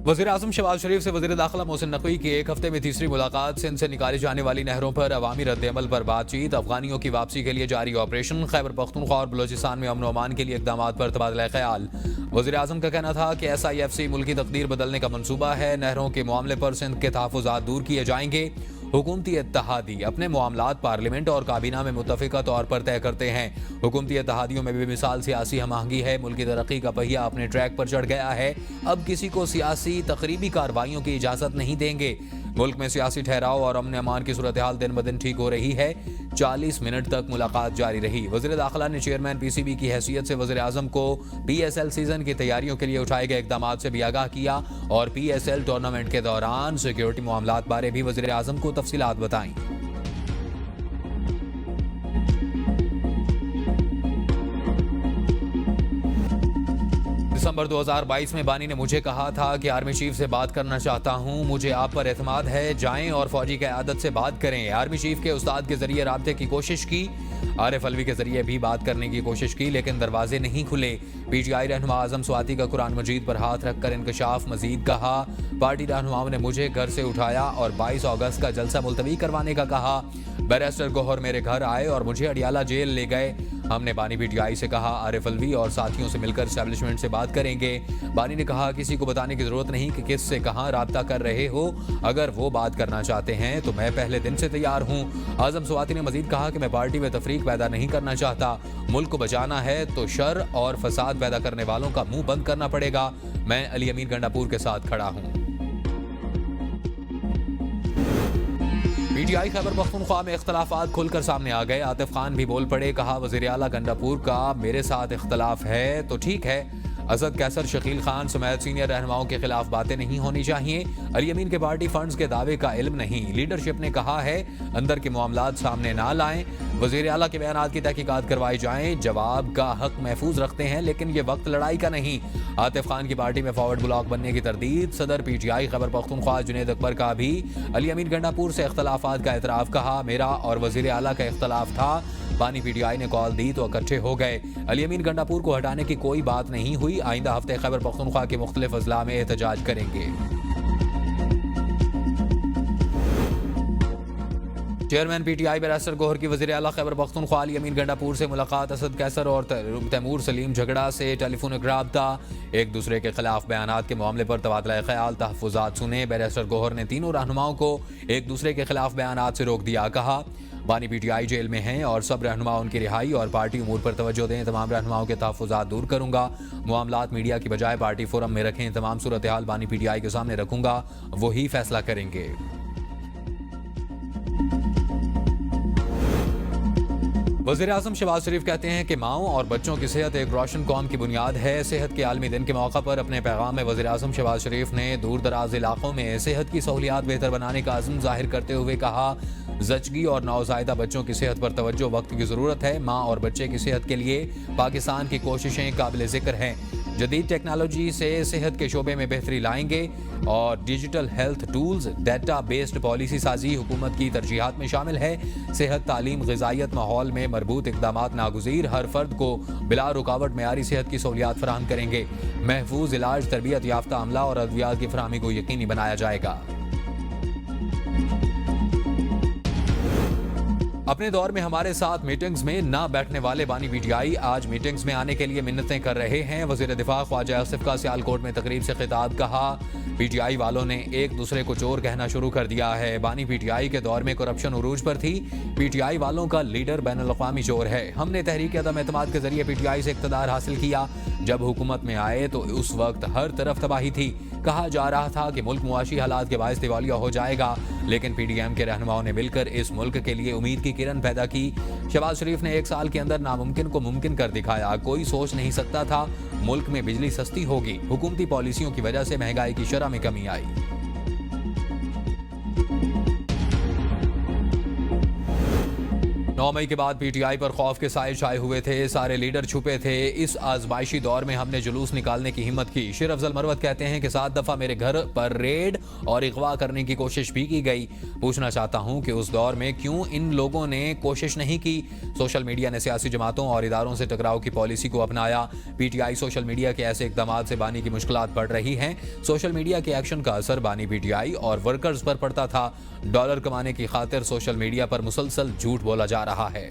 वज़ीर-ए-आज़म शहबाज शरीफ से वज़ीर दाखिला मोहसिन नकवी की एक हफ्ते में तीसरी मुलाकात। सिंध से निकाली जाने वाली नहरों पर अवामी रद्द-ए-अमल पर बातचीत। अफगानियों की वापसी के लिए जारी ऑपरेशन। खैबर पख्तूनख्वा और बलोचिस्तान में अमन व अमान के लिए इक़दामात पर तबादला ख्याल। वज़ीर-ए-आज़म का कहना था कि SIFC मुल्क की तकदीर बदलने का मनसूबा है। नहरों के मामले पर सिंध के तहफ़्फ़ुज़ात दूर किए जाएंगे। हुकूमती इत्तेहादी अपने मामलात पार्लियामेंट और काबीना में मुत्तफ़िका तौर पर तय करते हैं। हुकूमती इत्तेहादियों में बेमिसाल सियासी हमआहंगी है। मुल्क की तरक्की का पहिया अपने ट्रैक पर चढ़ गया है। अब किसी को सियासी तकरीबी कार्रवाइयों की इजाज़त नहीं देंगे। मुल्क में सियासी ठहराव और अमन अमान की सूरत हाल दिन ब दिन ठीक हो रही है। 40 मिनट तक मुलाकात जारी रही। वज़ीर दाखिला ने चेयरमैन PCB की हैसियत से वज़ीर-ए-आज़म को PSL सीजन की तैयारियों के लिए उठाए गए इक़दामात से भी आगाह किया और PSL टूर्नामेंट के दौरान सिक्योरिटी मामलात बारे भी वज़ीर-ए-आज़म को तफसीलात बताईं। दिसंबर 2022 में बानी ने मुझे कहा था कि आर्मी चीफ से बात करना चाहता हूं, मुझे आप पर एतमाद है, जाएं और फौजी क़यादत से बात करें। आर्मी चीफ के उस्ताद के जरिए राब्ते की कोशिश की, आरिफ अलवी के जरिए भी बात करने की कोशिश की, लेकिन दरवाजे नहीं खुले। PTI रहनुमा आजम स्वाति का कुरान मजीद पर हाथ रखकर इंकशाफ मजीद कहा। पार्टी रहनुमाओं ने मुझे घर से उठाया और 22 अगस्त का जलसा मुलतवी करवाने का कहा। बैरिस्टर गौहर मेरे घर आए और मुझे अडियाला जेल ले गए। हमने बानी PTI से कहा आरिफ अलवी और साथियों से मिलकर एस्टैब्लिशमेंट से बात करेंगे। बानी ने कहा किसी को बताने की जरूरत नहीं कि किस से कहां राब्ता कर रहे हो। अगर वो बात करना चाहते हैं तो मैं पहले दिन से तैयार हूं। आजम स्वाति ने मजीद कहा कि मैं पार्टी में तफरीक पैदा नहीं करना चाहता। मुल्क को बचाना है तो शर और फसाद पैदा करने वालों का मुंह बंद करना पड़ेगा। मैं अली अमीन गंडापुर के साथ खड़ा हूं। PTI खैबर पख्तूनख्वा में इख्तलाफात खुलकर सामने आ गए। आतिफ खान भी बोल पड़े, कहा वज़ीर आला गंडापुर का मेरे साथ इख्तलाफ है तो ठीक है। असद कैसर, शकील खान समेत सीनियर रहनुमाओं के खिलाफ बातें नहीं होनी चाहिए। अली अमीन के पार्टी फंड्स के दावे का इल्म नहीं। लीडरशिप ने कहा है अंदर के मामलात सामने ना लाएं। वज़ीर आला के बयानात की तहकीकात करवाई जाएं। जवाब का हक महफूज रखते हैं लेकिन ये वक्त लड़ाई का नहीं। आतिफ खान की पार्टी में फॉरवर्ड ब्लॉक बनने की तरदीद। सदर PTI खैबर पख्तूनख्वा जुनैद अकबर का भी अली अमीन गंडापुर से इख्तलाफात का एतराफ़ कहा। मेरा और वज़ीर आला का इख्तलाफ था, बानी PTI ने कॉल दी तो इकट्ठे हो गए। अली अमीन गंडापुर को हटाने की कोई बात नहीं हुई। आइंदा हफ्ते खैबर पख्तूनख्वा के मुख्तलिफ अजला में एहतजाज करेंगे। चेयरमैन PTI बैरिस्टर गौहर की वज़ीर आला खैबर पख्तूनख्वा अली अमीन गंडापुर से मुलाकात। असद कैसर और तैमूर सलीम झगड़ा से टेलीफोनिक राब्ता। एक दूसरे के खिलाफ बयानात के मामले पर तबादला ख्याल, तहफ़्फ़ुज़ात सुने। बैरिस्टर गौहर ने तीनों रहनुमाओं को एक दूसरे के खिलाफ बयानात से रोक दिया। कहा बानी PTI जेल में हैं और सब रहनुमा उनकी रिहाई और पार्टी उमूर पर तवज्जो दें। तमाम रहनुमाओं के तहफ़्फ़ुज़ात दूर करूंगा। मामलात मीडिया की बजाय पार्टी फोरम में रखें। तमाम सूरत हाल बानी PTI के सामने रखूंगा, वही फैसला करेंगे। वज़ीर-ए-आज़म शहबाज शरीफ कहते हैं कि माओं और बच्चों की सेहत एक रोशन कौम की बुनियाद है। सेहत के आलमी दिन के मौका पर अपने पैगाम में वज़ीर-ए-आज़म शहबाज शरीफ ने दूर दराज इलाकों में सेहत की सहूलियात बेहतर बनाने का अज़्म जाहिर करते हुए कहा ज़चगी और नौज़ायदा बच्चों की सेहत पर तवज्जो वक्त की ज़रूरत है। माँ और बच्चे की सेहत के लिए पाकिस्तान की कोशिशें काबिल ज़िक्र हैं। जदीद टेक्नोलॉजी से सेहत के शोबे में बेहतरी लाएंगे और digital health tools, data based policy साजी हुकूमत की तरजीहात में शामिल है। सेहत, तालीम, ग़िज़ाइयत, माहौल में मरबूत इक़दामात नागुज़ीर। हर फर्द को बिला रुकावट मेयारी सेहत की सहूलियात फराहम करेंगे। महफूज इलाज, तरबियत याफ्ता अमला और अद्वियात की फराहमी को यकीनी बनाया जाएगा। अपने दौर में हमारे साथ मीटिंग्स में ना बैठने वाले बानी PTI आज मीटिंग्स में आने के लिए मिन्नतें कर रहे हैं। वज़ीर दिफा ख्वाजा आसिफ का सियालकोट में तकरीब से खिताब। कहा PTI वालों ने एक दूसरे को चोर कहना शुरू कर दिया है। बानी PTI के दौर में करप्शन उरूज पर थी। PTI वालों का लीडर बैनुल-अक़वामी चोर है। हमने तहरीक अदम एतमाद के जरिए PTI से इक़्तिदार हासिल किया। जब हुकूमत में आए तो उस वक्त हर तरफ तबाही थी। कहा जा रहा था कि मुल्क मुआशी हालात के बायस दिवालिया हो जाएगा, लेकिन PDM के रहनुमाओं ने मिलकर इस मुल्क के लिए उम्मीद की किरण पैदा की। शहबाज शरीफ ने 1 साल के अंदर नामुमकिन को मुमकिन कर दिखाया। कोई सोच नहीं सकता था मुल्क में बिजली सस्ती होगी। हुकूमती पॉलिसियों की वजह से महंगाई की शरह में कमी आई। 9 मई के बाद पीटीआई पर खौफ के साए छाए हुए थे, सारे लीडर छुपे थे। इस आजमाइशी दौर में हमने जुलूस निकालने की हिम्मत की। शेर अफजल मरवत कहते हैं कि 7 दफा मेरे घर पर रेड और अगवा करने की कोशिश भी की गई। पूछना चाहता हूं कि उस दौर में क्यों इन लोगों ने कोशिश नहीं की। सोशल मीडिया ने सियासी जमातों और इदारों से टकराव की पॉलिसी को अपनाया। पीटीआई सोशल मीडिया के ऐसे इकदाम से बानी की मुश्किलात बढ़ रही हैं। सोशल मीडिया के एक्शन का असर बानी, पीटीआई और वर्कर्स पर पड़ता था। डॉलर कमाने की खातिर सोशल मीडिया पर मुसलसल झूठ बोला जा रहा है।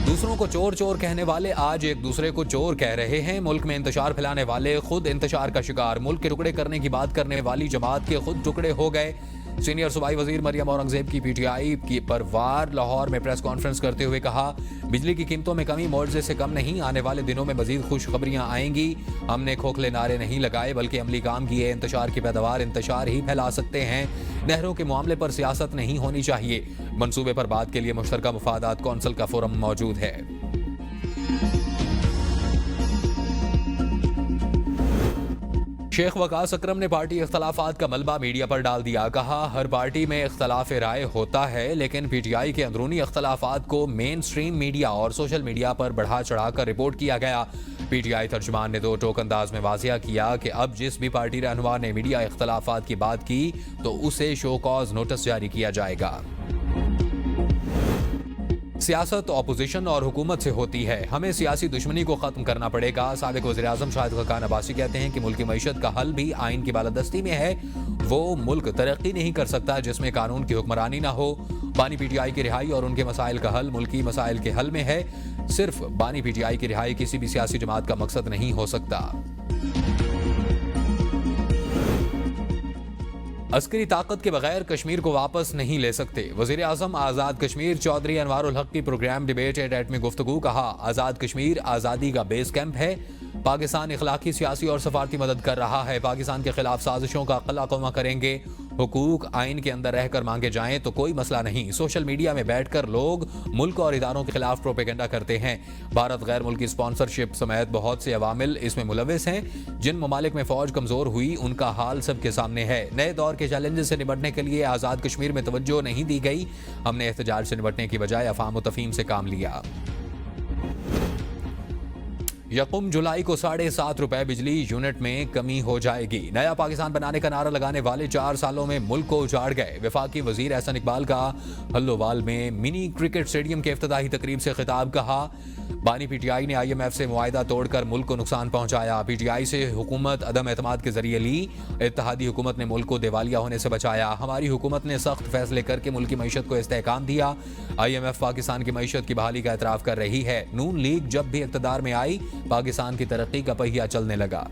दूसरों को चोर चोर कहने वाले आज एक दूसरे को चोर कह रहे हैं। मुल्क में इंतशार फैलाने वाले खुद इंतशार का शिकार। मुल्क के टुकड़े करने की बात करने वाली जमात के खुद टुकड़े हो गए। सीनियर सूबाई वजीर मरियम औरंगजेब की पीटीआई की पर वार लाहौर में प्रेस कॉन्फ्रेंस करते हुए कहा, बिजली की कीमतों में कमी मुआवजे से कम नहीं। आने वाले दिनों में मजीद खुशखबरियां आएंगी। हमने खोखले नारे नहीं लगाए बल्कि अमली काम किए। इंतशार की पैदावार इंतशार ही फैला सकते हैं। नहरों के मामले पर सियासत नहीं होनी चाहिए। मंसूबे पर बात के लिए मुश्तरका मुफादात कौंसिल का फोरम मौजूद है। शेख वकास अकरम ने पार्टी इख्तलाफात का मलबा मीडिया पर डाल दिया। कहा, हर पार्टी में इख्तलाफ राय होता है लेकिन पीटीआई के अंदरूनी इख्तलाफात को मेन स्ट्रीम मीडिया और सोशल मीडिया पर बढ़ा चढ़ाकर रिपोर्ट किया गया। पीटीआई तर्जुमान ने 2 टोक अंदाज में वाजिया किया कि अब जिस भी पार्टी रहनुमा ने मीडिया इख्तलाफात की बात की तो उसे शो कॉज नोटिस जारी किया जाएगा। सियासत ऑपोजिशन और हुकूमत से होती है। हमें सियासी दुश्मनी को खत्म करना पड़ेगा। साबिक वज़ीर-ए-आज़म शाहिद खान अब्बासी कहते हैं कि मुल्क की मईशत का हल भी आइन की बालादस्ती में है। वो मुल्क तरक्की नहीं कर सकता जिसमें कानून की हुक्मरानी ना हो। बानी पीटीआई की रिहाई और उनके मसाइल का हल मुल्की मसाइल के हल में है। सिर्फ बानी पीटीआई की रिहाई किसी भी सियासी जमात का मकसद नहीं हो सकता। अस्करी ताकत के बगैर कश्मीर को वापस नहीं ले सकते। वजीर आजम आज़ाद कश्मीर चौधरी अनवारुल हक की प्रोग्राम डिबेट एट में गुफ्तगू। कहा, आज़ाद कश्मीर आज़ादी का बेस कैंप है। पाकिस्तान इखलाकी, सियासी और सफारती मदद कर रहा है। पाकिस्तान के खिलाफ साजिशों का कलाकमा करेंगे। हुकूक आइन के अंदर रहकर मांगे जाएं तो कोई मसला नहीं। सोशल मीडिया में बैठकर लोग मुल्क और इदारों के खिलाफ प्रोपेगेंडा करते हैं। भारत गैर मुल्की स्पॉन्सरशिप समेत बहुत से अवामिल इसमें मुलविस हैं। जिन ममालिक में फौज कमजोर हुई उनका हाल सबके सामने है। नए दौर के चैलेंजेस से निपटने के लिए आज़ाद कश्मीर में तवज्जो नहीं दी गई। हमने एहतजाज से निपटने की बजाय अफाम व तफहीम से काम लिया। यकुम जुलाई को 7.5 रुपए बिजली यूनिट में कमी हो जाएगी। नया पाकिस्तान बनाने का नारा लगाने वाले 4 सालों में मुल्क को उजाड़ गए। वफाकी वजीर एहसन इकबाल का हल्लोवाल में मिनी क्रिकेट स्टेडियम के इफ्तिताही तकरीब से खिताब। कहा, बानी पीटीआई ने IMF से मुआहदा तोड़कर मुल्क को नुकसान पहुंचाया। पीटीआई से हुकूमत अदम एतमाद के जरिए ली। इत्तेहादी हुकूमत ने मुल्क को दिवालिया होने से बचाया। हमारी हुकूमत ने सख्त फैसले करके मुल्क की मईशत को इस्तेहकाम दिया। IMF पाकिस्तान की मईशत की बहाली का एतराफ़ कर रही है। नून लीग जब भी इक़्तिदार में आई पाकिस्तान की तरक्की का पहिया चलने लगा।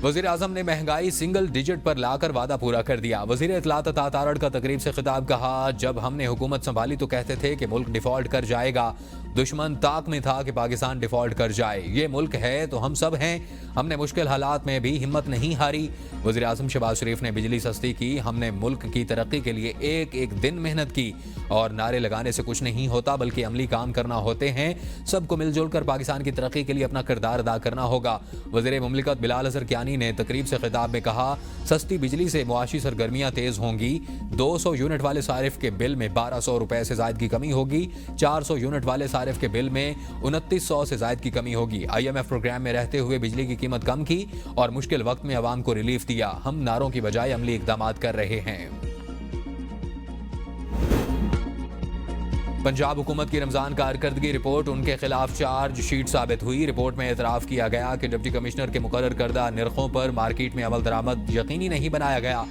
वज़ीर आज़म ने महंगाई सिंगल डिजिट पर लाकर वादा पूरा कर दिया। वज़ीर इत्तलात अता तारड़ का तकरीब से खिताब। कहा, जब हमने हुकूमत संभाली तो कहते थे कि मुल्क डिफॉल्ट कर जाएगा। दुश्मन ताक में था कि पाकिस्तान डिफॉल्ट कर जाए। ये मुल्क है तो हम सब हैं। हमने मुश्किल हालात में भी हिम्मत नहीं हारी। वज़ीर आज़म शहबाज शरीफ ने बिजली सस्ती की। हमने मुल्क की तरक्की के लिए एक एक दिन मेहनत की। और नारे लगाने से कुछ नहीं होता बल्कि अमली काम करना होते हैं। सबको मिलजुल कर पाकिस्तान की तरक्की के लिए अपना किरदार अदा करना होगा। वज़ीर मुमलिकत बिलाल अज़हर कियानी ने तकरीब से खिताब में कहा, सस्ती बिजली से मुआशी सरगर्मियां तेज होंगी। 200 यूनिट वाले सारिफ के बिल में 1200 रुपए से जायद की कमी होगी। 400 यूनिट वाले सारिफ के बिल में 2900 से जायद की कमी होगी। IMF प्रोग्राम में रहते हुए बिजली की कीमत कम की और मुश्किल वक्त में अवाम को रिलीफ दिया। हम नारों की बजाय अमली इक़दामात कर रहे हैं। पंजाब हुकूमत की रमजान कारकर्दगी रिपोर्ट उनके खिलाफ चार्ज शीट साबित हुई। रिपोर्ट में एतराफ़ किया गया कि डिप्टी कमिश्नर के मुकर्रर करदा निर्खों पर मार्केट में अमल दरामद यकीनी नहीं बनाया गया।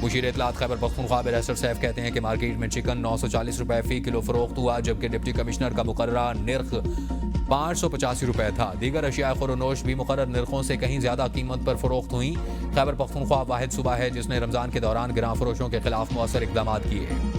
मुशीर इत्तलात खैबर पख्तूनख्वा बैरिस्टर सैफ कहते हैं कि मार्केट में चिकन 940 रुपए फी किलो फरोख्त हुआ जबकि डिप्टी कमिश्नर का मुकर्ररा निर्ख 585 रुपए था। दीगर अशिया खुरोनोश भी मुकर्रर निर्खों से कहीं ज्यादा कीमत पर फरोख्त हुई। खैबर पख्तूनख्वा वाहिद सूबा है जिसने रमजान के दौरान गिरां फरोशों के खिलाफ मौसर इकदाम किए।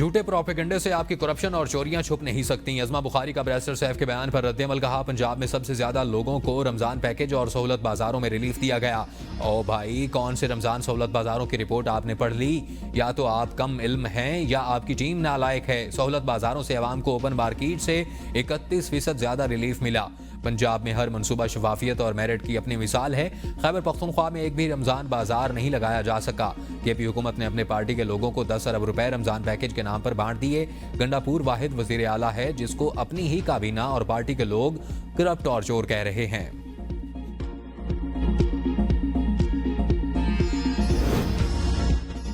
झूठे प्रोपेगेंडे से आपकी करप्शन और चोरियां छुप नहीं सकती। अजमा बुखारी का बैरिस्टर सैफ के बयान पर रद्देअमल। कहा, पंजाब में सबसे ज्यादा लोगों को रमजान पैकेज और सहूलत बाजारों में रिलीफ दिया गया। ओ भाई, कौन से रमजान सहूलत बाजारों की रिपोर्ट आपने पढ़ ली? या तो आप कम इल्म हैं या आपकी टीम नालायक है। सहूलत बाजारों से अवाम को ओपन मार्केट से 31% ज्यादा रिलीफ मिला। पंजाब में हर मनसूबा शफाफियत और मेरिट की अपनी मिसाल है। खैबर पख्तूनख्वा में एक भी रमजान बाजार नहीं लगाया जा सका। केपी हुकूमत ने अपने पार्टी के लोगों को 10 अरब रुपए रमजान पैकेज के नाम पर बांट दिए। गंडापुर वाहिद वजीर आला है जिसको अपनी ही काबीना और पार्टी के लोग करप्ट और चोर कह रहे हैं।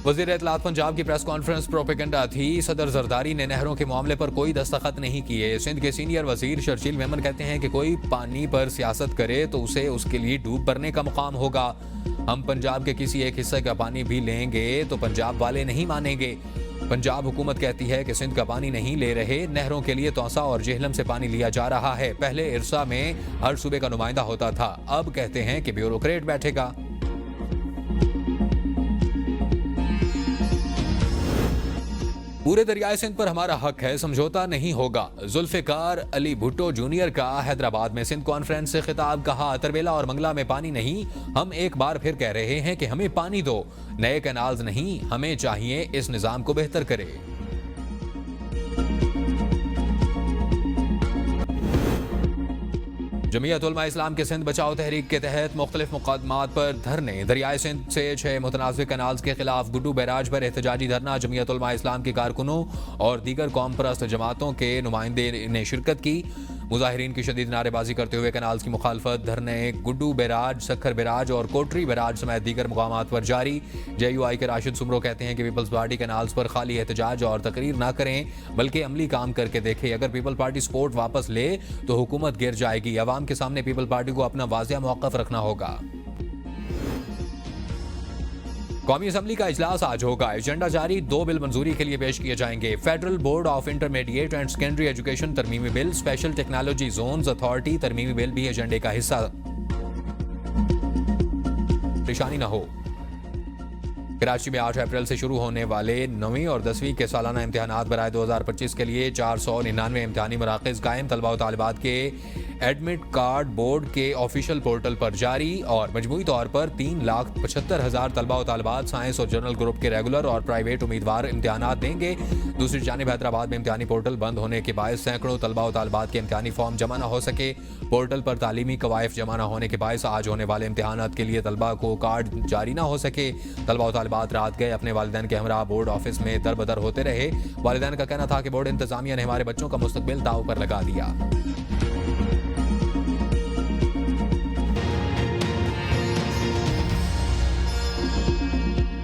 वज़ीर इत्तलात पंजाब की प्रेस कॉन्फ्रेंस प्रोपेगेंडा थी। सदर जरदारी ने नहरों के मामले पर कोई दस्तखत नहीं किए। सिंध के सीनियर वजीर शर्जील मेमन कहते हैं कि कोई पानी पर सियासत करे तो उसे उसके लिए डूब भरने का मुकाम होगा। हम पंजाब के किसी एक हिस्से का पानी भी लेंगे तो पंजाब वाले नहीं मानेंगे। पंजाब हुकूमत कहती है कि सिंध का पानी नहीं ले रहे। नहरों के लिए तौसा और जेहलम से पानी लिया जा रहा है। पहले इरसा में हर सूबे का नुमाइंदा होता था, अब कहते हैं कि ब्यूरोक्रेट बैठेगा। पूरे दरियाए सिंध पर हमारा हक है, समझौता नहीं होगा। जुल्फिकार अली भुट्टो जूनियर का हैदराबाद में सिंध कॉन्फ्रेंस से खिताब। कहा, तरबेला और मंगला में पानी नहीं। हम एक बार फिर कह रहे हैं कि हमें पानी दो, नए कैनाल्स नहीं। हमें चाहिए इस निजाम को बेहतर करे। जमीयत उलमा इस्लाम के सिंध बचाओ तहरीक के तहत मुख्तलिफ मुकदमात पर धरने। दरियाए सिंध से 6 मुतनाज़िर कैनाल्स के खिलाफ गुड्डू बैराज पर एहतजाजी धरना। जमीयत उलमा इस्लाम के कारकुनों और दीगर कौम परस्त जमातों के नुमाइंदे ने शिरकत की। मुजाहिरीन की शदीद नारेबाजी करते हुए कैनाल्स की मुखालफत धरने गुड्डू बैराज, सखर बैराज और कोटरी बैराज समेत दीगर मुकामात पर जारी। JUI के राशिद सुमरो कहते हैं कि पीपल्स पार्टी कैनाल्स पर खाली एहतजाज और तकरीर ना करें बल्कि अमली काम करके देखें। अगर पीपल पार्टी सपोर्ट वापस ले तो हुकूमत गिर जाएगी। अवाम के सामने पीपल पार्टी को अपना वाज़िया मौक़िफ़ रखना होगा। कौमी असम्बली का इजलास आज होगा। एजेंडा जारी, 2 बिल मंजूरी के लिए पेश किए जाएंगे। Federal board of intermediate and secondary education तरमीमी bill, special technology zones authority तरमीमी बिल भी एजेंडे का हिस्सा। परेशानी न हो। कराची में 8 अप्रैल से शुरू होने वाले 9वीं और 10वीं के सालाना इम्तिहानात बराए 2025 के लिए 499 इम्तिहानी मराकज़ कायम। तलबा और तालिबात के एडमिट कार्ड बोर्ड के ऑफिशियल पोर्टल पर जारी। और मजमूई तौर पर 3,75,000 तलबा और तालिबात साइंस और जनरल ग्रुप के रेगुलर और प्राइवेट उम्मीदवार इम्तिहानात देंगे। दूसरी जानिब हैदराबाद में इम्तिहानी पोर्टल बंद होने के बायस सैकड़ों तलबा और तालिबात के इम्तिहानी फॉर्म जमा न हो सके। पोर्टल पर तालीमी कवायफ जमा न होने के बायस आज होने वाले इम्तिहानात के लिए तलबा को कार्ड जारी न हो सके। तलबा और तालिबात रात गए अपने वालिदैन के हमरा बोर्ड ऑफिस में दरबदर होते रहे। वालिदैन का कहना था कि बोर्ड इंतजामिया ने हमारे बच्चों का मुस्तकबिल दांव पर लगा दिया।